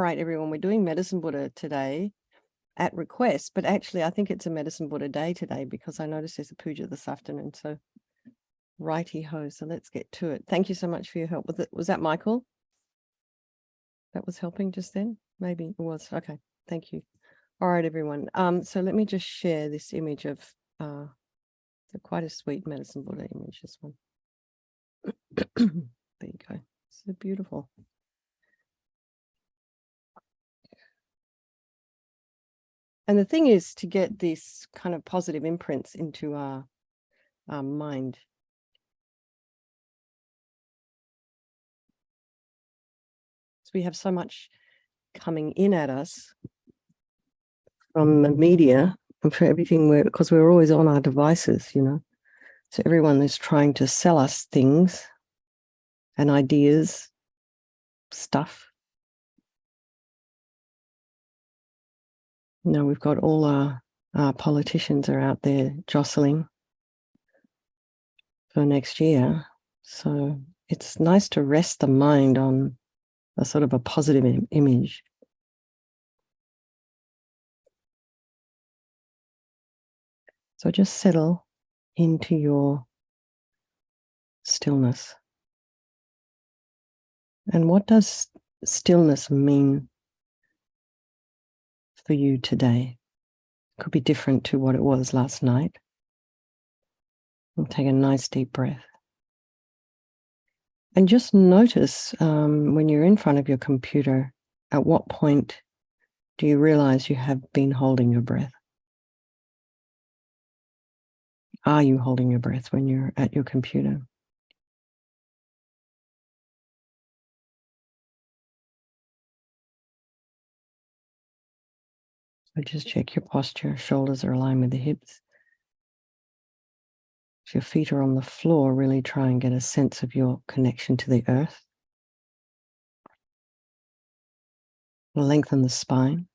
right, everyone, we're doing Medicine Buddha today at request, but actually I think it's a Medicine Buddha day today because I noticed there's a puja this afternoon. So righty-ho, so let's get to it. Thank you so much for your help. Was that Michael? That was helping just then? Maybe it was. Okay, thank you. All right, everyone. So let me just share this image of quite a sweet Medicine Buddha image, this one. There you go. So beautiful. And the thing is to get these kind of positive imprints into our mind. So we have so much coming in at us from the media and for everything, because we're always on our devices, you know. So everyone is trying to sell us things and ideas, stuff. You know, we've got all our politicians are out there jostling for next year. So it's nice to rest the mind on a sort of a positive image. So just settle into your stillness. And what does stillness mean for you today? It could be different to what it was last night. And take a nice deep breath. And just notice when you're in front of your computer, at what point do you realize you have been holding your breath? Are you holding your breath when you're at your computer? So just check your posture. Shoulders are aligned with the hips. If your feet are on the floor, really try and get a sense of your connection to the earth. Lengthen the spine.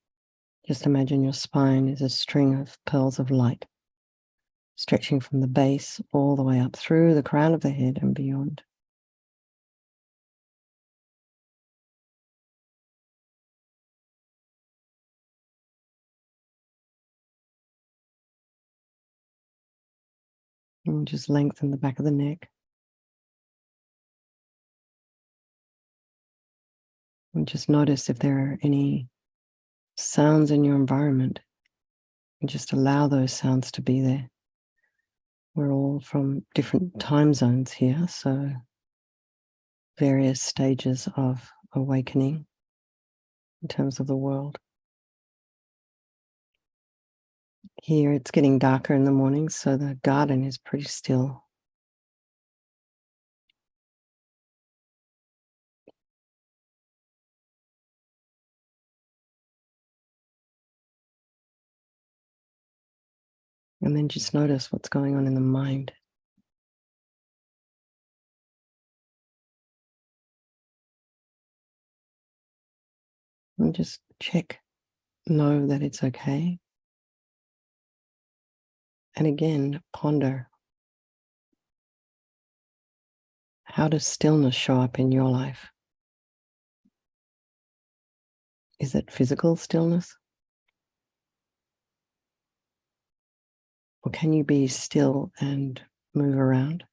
Just imagine your spine is a string of pearls of light, stretching from the base all the way up through the crown of the head and beyond. And just lengthen the back of the neck. And just notice if there are any sounds in your environment. And just allow those sounds to be there. We're all from different time zones here, so various stages of awakening in terms of the world. Here it's getting darker in the morning, so the garden is pretty still. And then just notice what's going on in the mind. And just check, know that it's okay. And again, ponder, how does stillness show up in your life? Is it physical stillness? Or can you be still and move around?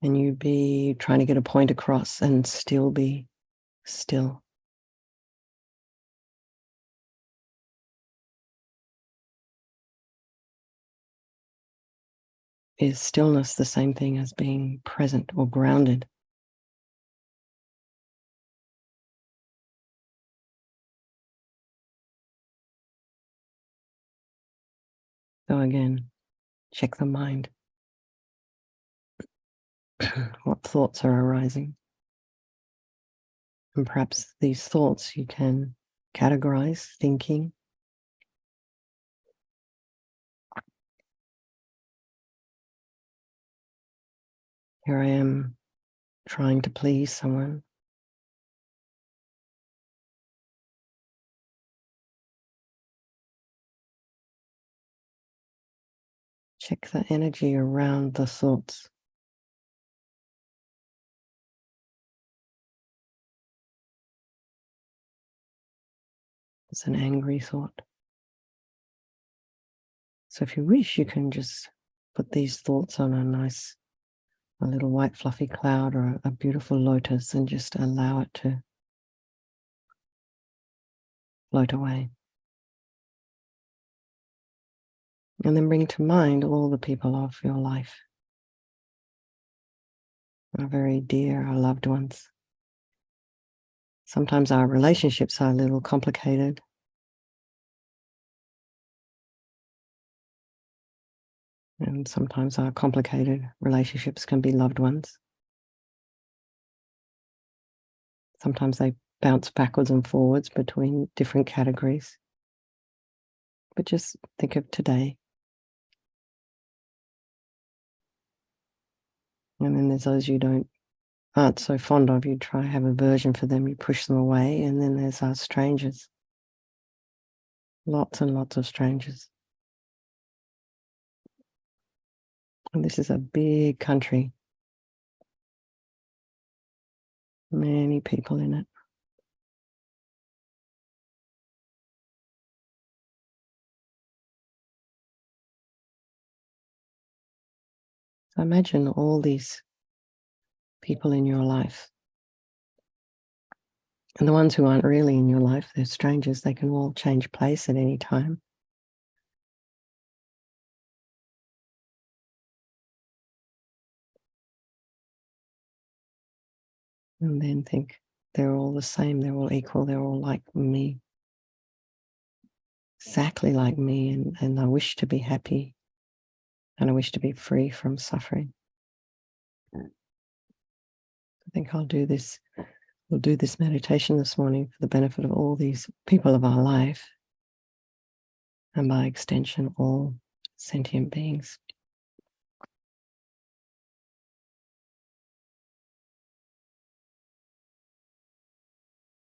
Can you be trying to get a point across and still be still? Is stillness the same thing as being present or grounded? So again, check the mind. What thoughts are arising? And perhaps these thoughts you can categorize thinking. Here I am trying to please someone. Check the energy around the thoughts. It's an angry thought. So if you wish, you can just put these thoughts on a little white fluffy cloud or a beautiful lotus and just allow it to float away. And then bring to mind all the people of your life, our very dear, our loved ones. Sometimes our relationships are a little complicated. And sometimes our complicated relationships can be loved ones. Sometimes they bounce backwards and forwards between different categories. But just think of today. And then there's those you aren't so fond of. You try to have aversion for them, you push them away. And then there's our strangers. Lots and lots of strangers. And this is a big country. Many people in it. So imagine all these people in your life. And the ones who aren't really in your life, they're strangers. They can all change place at any time. And then think, they're all the same, they're all equal, they're all like me. Exactly like me, and I wish to be happy, and I wish to be free from suffering. I think we'll do this meditation this morning for the benefit of all these people of our life, and by extension, all sentient beings.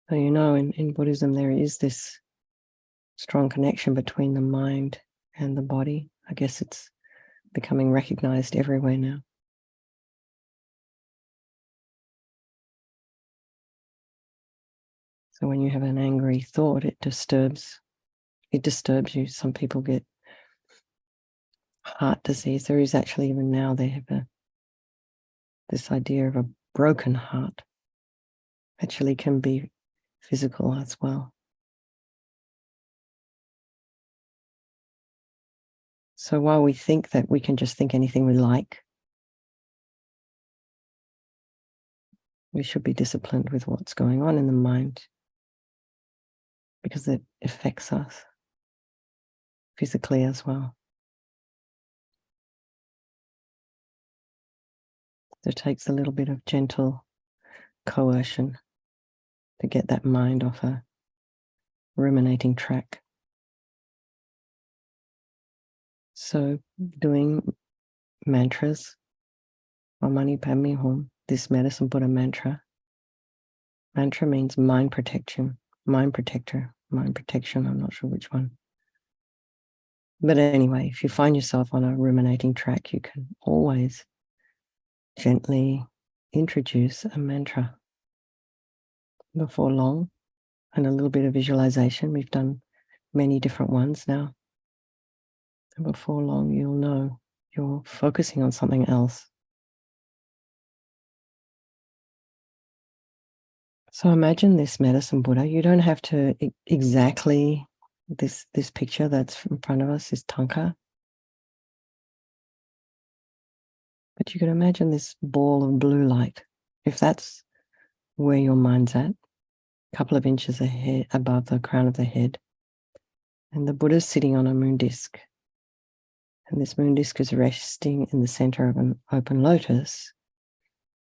So in Buddhism there is this strong connection between the mind and the body. I guess it's becoming recognized everywhere now. So when you have an angry thought, it disturbs you. Some people get heart disease. There is actually, even now, they have this idea of a broken heart. Actually can be physical as well. So while we think that we can just think anything we like, we should be disciplined with what's going on in the mind, because it affects us physically as well. So it takes a little bit of gentle coercion to get that mind off a ruminating track. So doing mantras, Om Mani Padme Hum, this medicine Buddha mantra. Mantra means mind protection, mind protector, mind protection, I'm not sure which one. But anyway, if you find yourself on a ruminating track, you can always gently introduce a mantra. Before long, and a little bit of visualization. We've done many different ones now. And before long, you'll know you're focusing on something else. So imagine this medicine Buddha. You don't have to exactly, this picture that's in front of us is Tanka. But you can imagine this ball of blue light. If that's where your mind's at, a couple of inches ahead, above the crown of the head. And the Buddha's sitting on a moon disk. And this moon disk is resting in the center of an open lotus.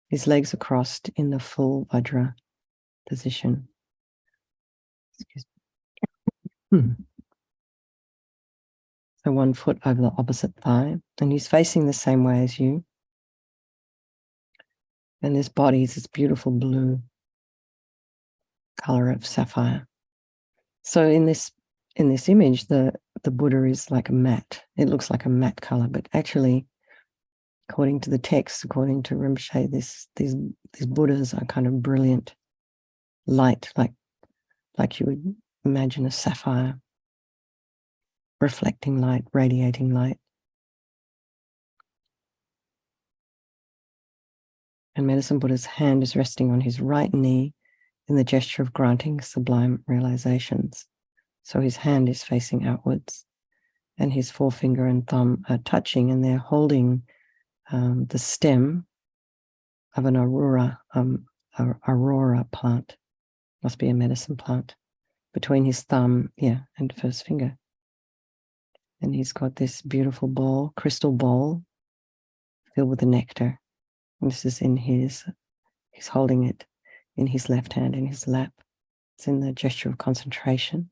His legs are crossed in the full Vajra position. Excuse me. So one foot over the opposite thigh, and he's facing the same way as you. And this body is this beautiful blue color of sapphire. So in this image, the the Buddha is like a matte. It looks like a matte color, but actually, according to the text, according to Rinpoche, these Buddhas are kind of brilliant light, like you would imagine a sapphire, reflecting light, radiating light. And Medicine Buddha's hand is resting on his right knee in the gesture of granting sublime realizations. So his hand is facing outwards, and his forefinger and thumb are touching, and they're holding the stem of an aurora plant. Must be a medicine plant, between his thumb, and first finger. And he's got this beautiful bowl, crystal bowl, filled with the nectar. And this is in he's holding it in his left hand in his lap. It's in the gesture of concentration.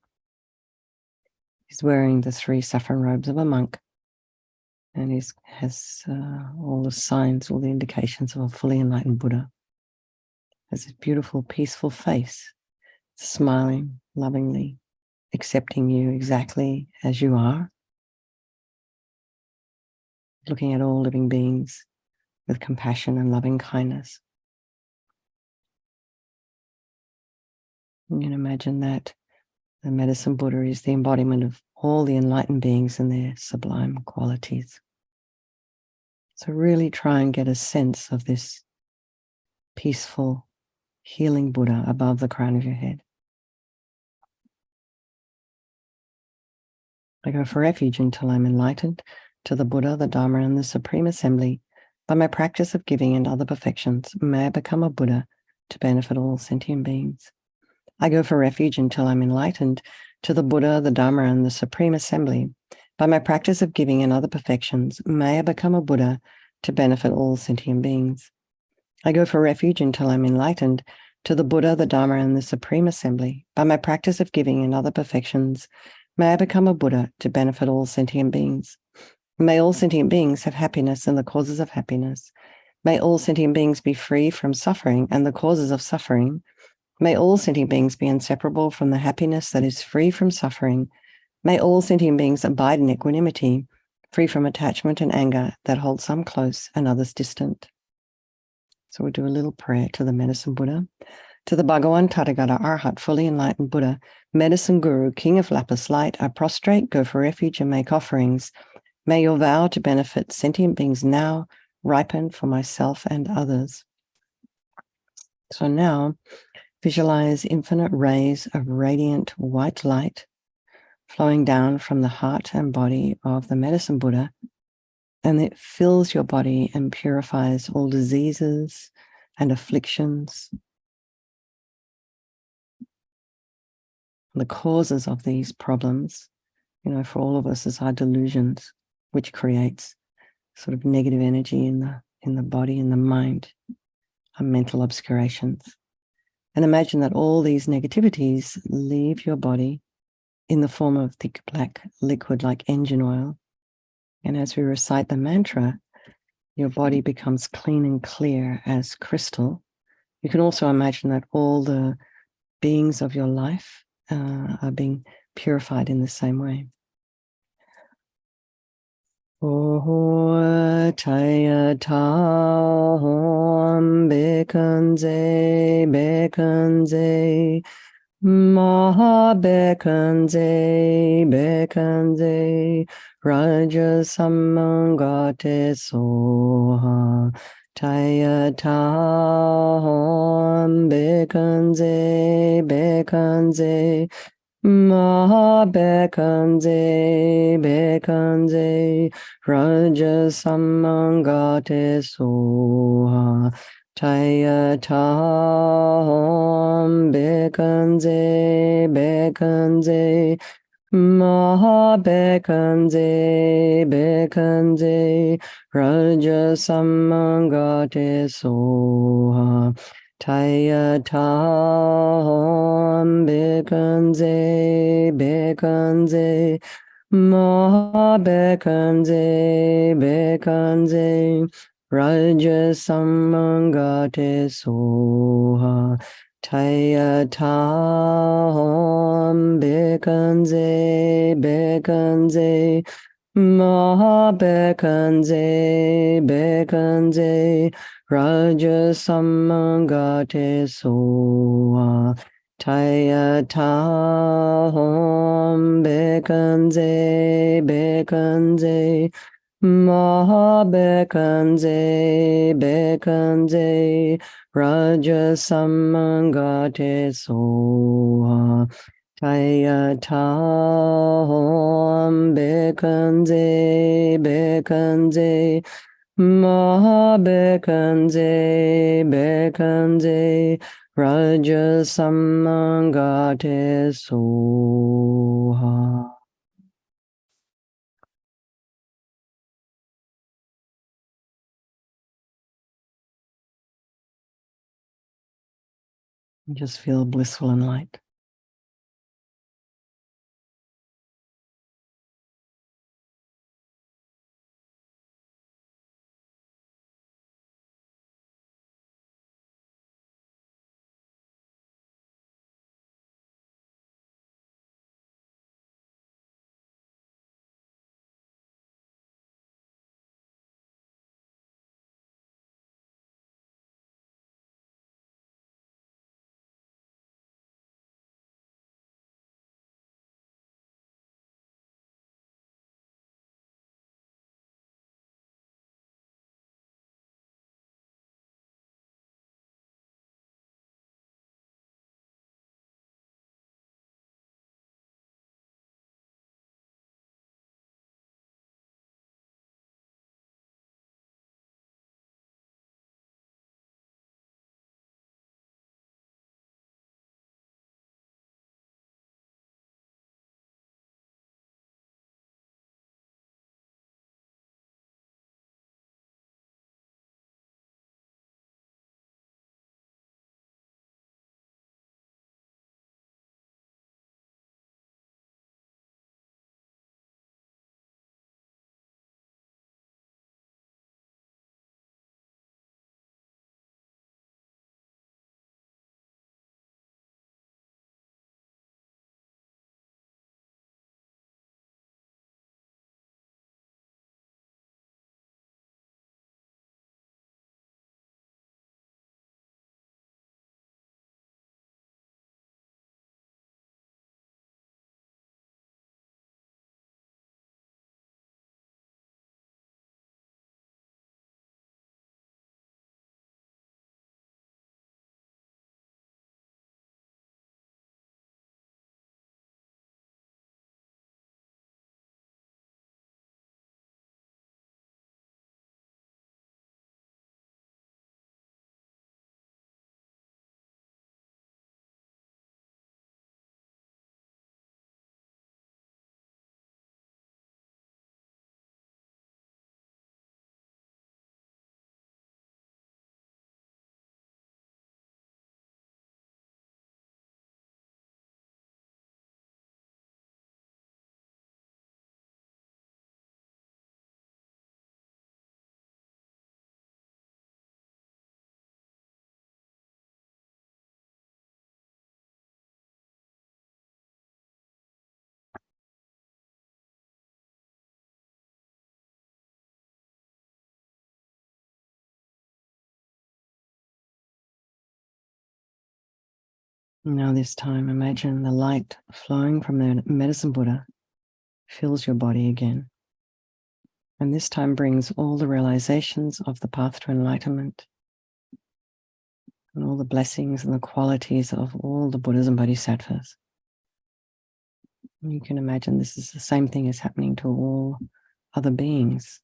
He's wearing the 3 saffron robes of a monk, and he has all the signs, all the indications of a fully enlightened Buddha. Has this beautiful, peaceful face, smiling lovingly, accepting you exactly as you are, looking at all living beings with compassion and loving kindness. You can imagine that the Medicine Buddha is the embodiment of all the enlightened beings and their sublime qualities. So really try and get a sense of this peaceful, healing Buddha above the crown of your head. I go for refuge until I'm enlightened to the Buddha, the Dharma, and the Supreme Assembly. By my practice of giving and other perfections, may I become a Buddha to benefit all sentient beings. I go for refuge until I'm enlightened to the Buddha, the Dharma, and the Supreme Assembly. By my practice of giving and other perfections, may I become a Buddha to benefit all sentient beings. I go for refuge until I'm enlightened to the Buddha, the Dharma, and the Supreme Assembly. By my practice of giving and other perfections, may I become a Buddha to benefit all sentient beings. May all sentient beings have happiness and the causes of happiness. May all sentient beings be free from suffering and the causes of suffering. May all sentient beings be inseparable from the happiness that is free from suffering. May all sentient beings abide in equanimity, free from attachment and anger that hold some close and others distant. So we'll do a little prayer to the Medicine Buddha. To the Bhagawan Tathagata Arhat, fully enlightened Buddha, Medicine Guru, King of Lapis Light, I prostrate, go for refuge, and make offerings. May your vow to benefit sentient beings now ripen for myself and others. So now, visualize infinite rays of radiant white light flowing down from the heart and body of the Medicine Buddha, and it fills your body and purifies all diseases and afflictions. The causes of these problems, for all of us, is our delusions, which creates sort of negative energy in the body, in the mind, our mental obscurations. And imagine that all these negativities leave your body in the form of thick black liquid like engine oil. And as we recite the mantra, your body becomes clean and clear as crystal. You can also imagine that all the beings of your life are being purified in the same way. Oh, Taya Tam Bekanze Bekanze Maha Bekanze Bekanze Raja Samangate Soha Taya Tam Bekanze Bekanze Maha Bekanze Bekanze Raja Samangate Soha Taya Tam Bekanze Bekanze Maha Bekanze Bekanze Raja Samangate Soha Taya Tam Bekanze Bekanze Maha Bekanze Bekanze Raja Samangate Soha Taya tam bekanze bekanze maha bekanze bekanze raja samangate soa Taya tam bekanze bekanze maha bekanze bekanze Raja Samangate Soha Taya Tam Bekanze Bekanze Maha Bekanze Bekanze Raja Samangate Soha. Just feel blissful and light. Now this time, imagine the light flowing from the medicine Buddha fills your body again. And this time brings all the realizations of the path to enlightenment and all the blessings and the qualities of all the Buddhas and Bodhisattvas. And you can imagine this is the same thing as happening to all other beings.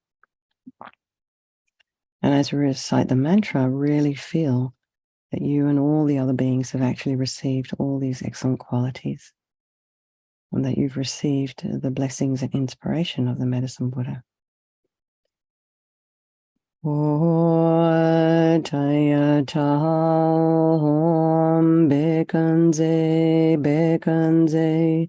And as we recite the mantra, really feel that you and all the other beings have actually received all these excellent qualities and that you've received the blessings and inspiration of the medicine Buddha. Taya tam bekanze bekanze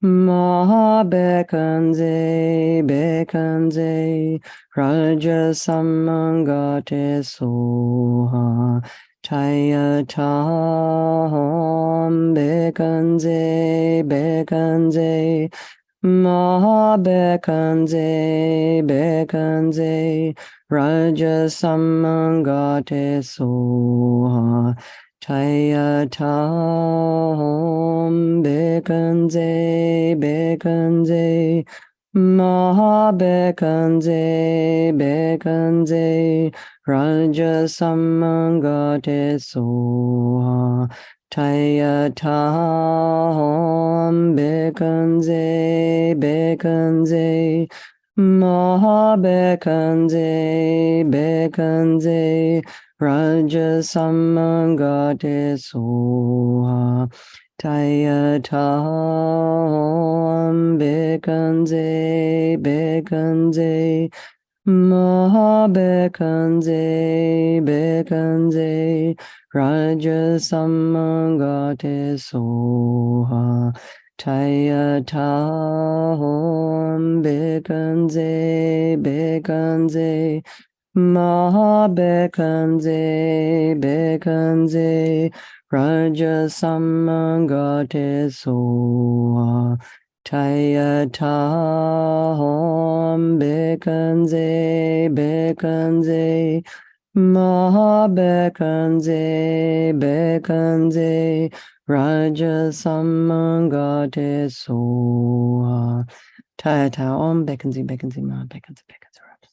maha bekanze bekanze raja samangate soha Chaya Cham Bekanze Bekanze Maha Bekanze Bekanze Raja Samangate Soha Chaya Cham Bekanze Bekanze Maha Bekanze Bekanze Raja Samangate Soha Taya Tam Bekanze Bekanze Maha Bekanze Bekanze Raja Samangate Soha Taya Tam Bekanze Bekanze Maha Bekanze Bekanze Raja Samangate Soha Taya Tahom Bekanze Bekanze Maha Bekanze Bekanze Raja Samangate Soha Taya Tahom Bekanze Bekanze Maha Bekanze Bekanze Raja Samangate Soha Taya Tahom Bekanze Bekanze Maha Bekanze Bekanze Raja.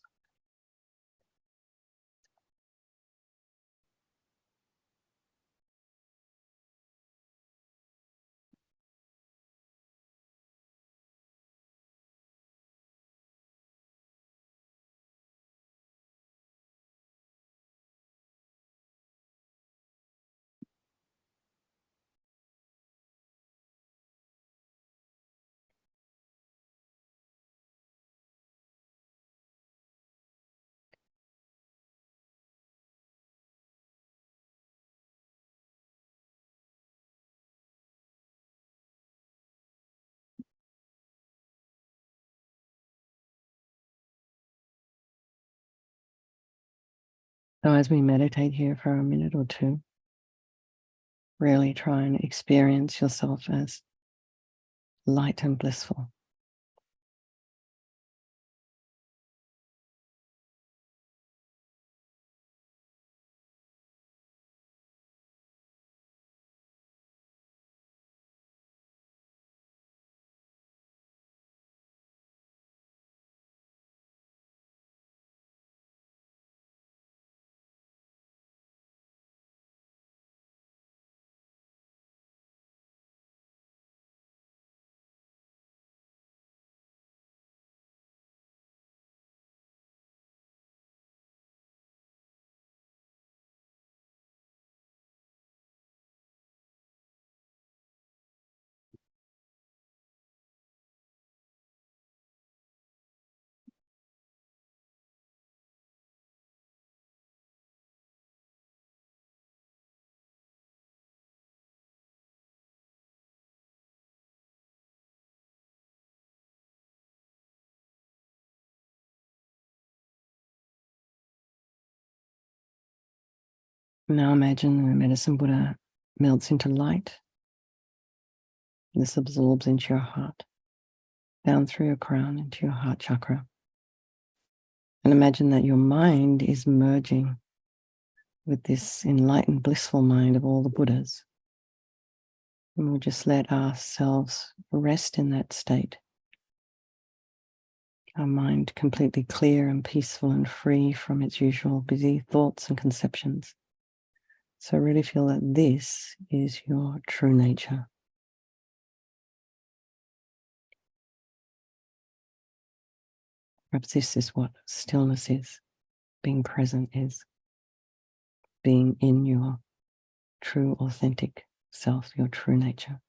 So as we meditate here for a minute or two, really try and experience yourself as light and blissful. Now imagine the medicine Buddha melts into light. This absorbs into your heart, down through your crown into your heart chakra. And imagine that your mind is merging with this enlightened, blissful mind of all the Buddhas. And we'll just let ourselves rest in that state. Our mind completely clear and peaceful and free from its usual busy thoughts and conceptions. So really feel that this is your true nature. Perhaps this is what stillness is, being present is, being in your true, authentic self, your true nature.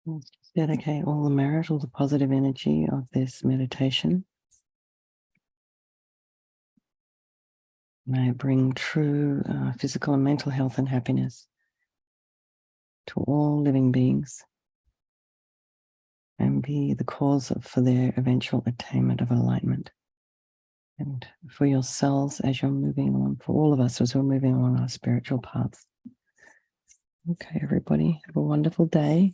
Let's just dedicate all the merit, all the positive energy of this meditation. May it bring true physical and mental health and happiness to all living beings and be the cause for their eventual attainment of enlightenment. And for yourselves as you're moving on, for all of us as we're moving on our spiritual paths. Okay, everybody, have a wonderful day.